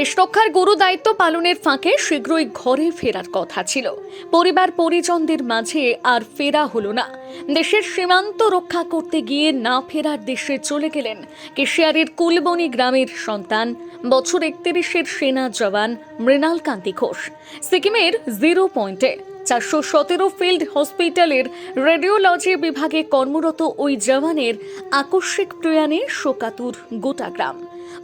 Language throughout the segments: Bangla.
দেশরক্ষার গুরু দায়িত্ব পালনের ফাঁকে শীঘ্রই ঘরে ফেরার কথা ছিল। পরিবার পরিজনদের মাঝে আর ফেরা হলো না। দেশের সীমান্ত রক্ষা করতে গিয়ে না ফেরার দেশে চলে গেলেন কেশিয়ারের কুলবনি গ্রামের সন্তান, বছর 31-এর সেনা জওয়ান মৃণাল কান্তি ঘোষ। সিকিমের 0 পয়েন্টে 417 ফিল্ড হসপিটালের রেডিওলজি বিভাগে কর্মরত ওই জওয়ানের আকস্মিক প্রয়াণে শোকাতুর গোটা গ্রাম।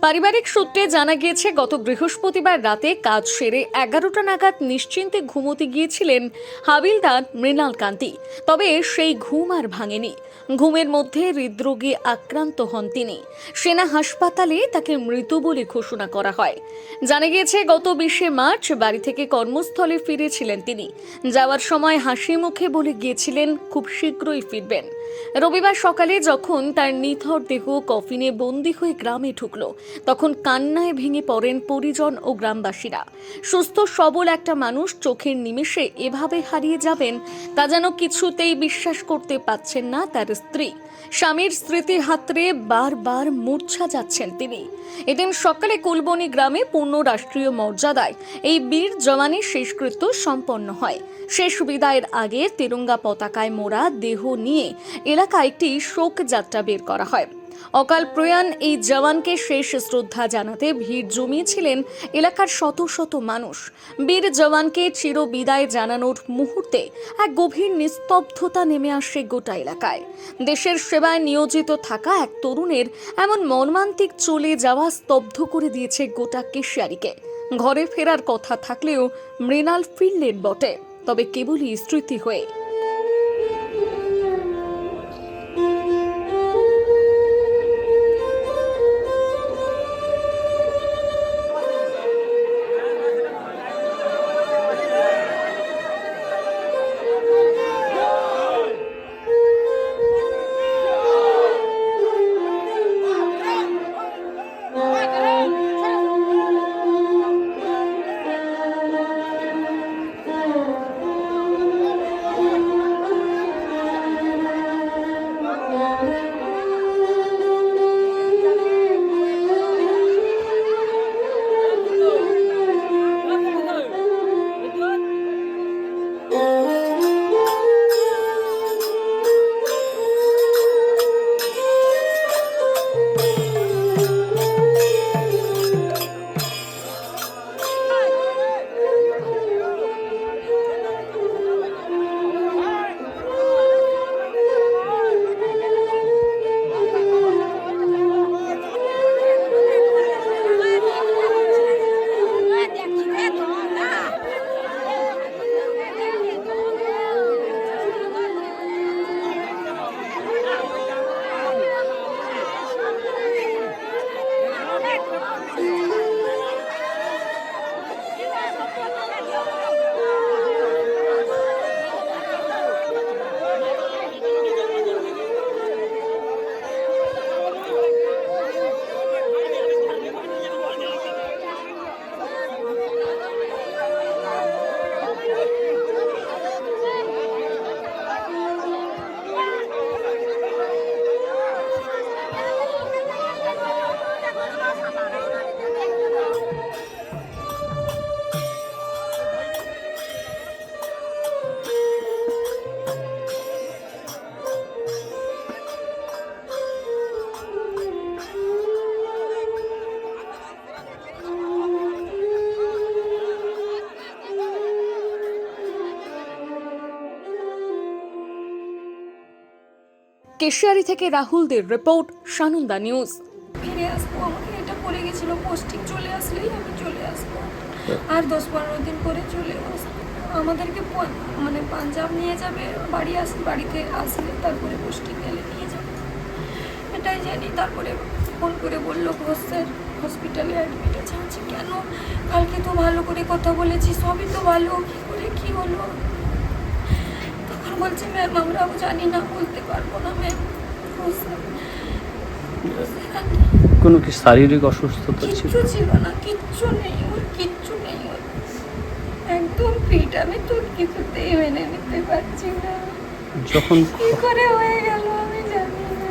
পারিবারিক সূত্রে জানা গিয়েছে, গত বৃহস্পতিবার রাতে কাজ সেরে 11টা নাগাদ নিশ্চিন্তে ঘুমোতে গিয়েছিলেন হাবিলদার মৃণাল কান্তি। তবে সেই ঘুম আর ভাঙেনি। ঘুমের মধ্যে হৃদরোগে আক্রান্ত হন তিনি। সেনা হাসপাতালে তাকে মৃত বলে ঘোষণা করা হয়। জানা গিয়েছে, গত 20শে মার্চ বাড়ি থেকে কর্মস্থলে ফিরেছিলেন তিনি। যাওয়ার সময় হাসি মুখে বলে গিয়েছিলেন খুব শীঘ্রই ফিরবেন। রবিবার সকালে যখন তার নিথর দেহ কফিনে বন্দী হয়ে গ্রামে ঢুকল, তখন কান্নায় ভেঙে পড়েন পরিজন ও গ্রামবাসীরা। সুস্থ সবল একটা মানুষ চোখের নিমেষে এভাবে হারিয়ে যাবেন, তা যেন কিছুতেই বিশ্বাস করতে পারছেন না তার স্ত্রী। স্বামীর স্মৃতি হাতড়ে বারবার মূর্ছা যাচ্ছেন তিনি। এদিন সকালে কুলবনি গ্রামে পূর্ণ রাষ্ট্রীয় মর্যাদায় এই বীর জওয়ানের শেষকৃত্য সম্পন্ন হয়। শেষ বিদায়ের আগে তিরঙ্গা পতাকায় মোড়া দেহ নিয়ে এলাকায় একটি শোক যাত্রা বের করা হয়। অকাল প্রয়াণ এই জওয়ানকে শেষ শ্রদ্ধা জানাতে ভিড় জমিয়েছিলেন এলাকার শত শত মানুষ। বীর জওয়ানকে চির বিদায় জানানোর মুহূর্তে এক গভীর নিস্তব্ধতা নেমে আসে গোটা এলাকায়। দেশের সেবায় নিয়োজিত থাকা এক তরুণের এমন মর্মান্তিক চলে যাওয়া স্তব্ধ করে দিয়েছে গোটা কেশিয়ারিকে। ঘরে ফেরার কথা থাকলেও মৃণাল ফিরলেন বটে, তবে কেবলই স্মৃতি হয়ে। কেশিয়ারি থেকে রাহুলদের রিপোর্ট, সানন্দা নিউজ। ফিরে আসবো, আমাকে এটা বলে গেছিলো পোস্টিং চলে আসলেই আমি চলে আসবো, আর 10-15 দিন পরে চলে আসবো। আমাদেরকে মানে পাঞ্জাব নিয়ে যাবে, বাড়িতে আসলে তারপরে পোস্টিং গেলে নিয়ে যাবে, এটাই জানি। তারপরে ফোন করে বললো ঘোষ স্যার হসপিটালে অ্যাডমিট আছে। আছি কেন? কালকে তো ভালো করে কথা বলেছি, সবই তো ভালো, কী করে কী হলো? তখন বলছে ম্যাম আমরাও জানি না, বলতে পারবো না ম্যাম। ঘোষ স্যার কোনো কি শারীরিক অসুস্থতা ছিল? কিচ্ছু ছিল না, কিচ্ছু নেই ওর, কিচ্ছু নেই ওর, একদম ফিট। আমি তো কিছুতেই মেনে নিতে পারছি না, যখন কি করে হয়ে গেল আমি জানি না।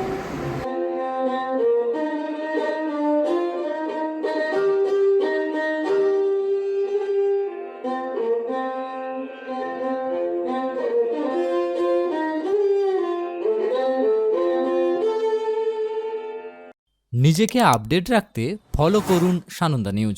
নিজেকে আপডেট রাখতে ফলো করুন সানন্দা নিউজ।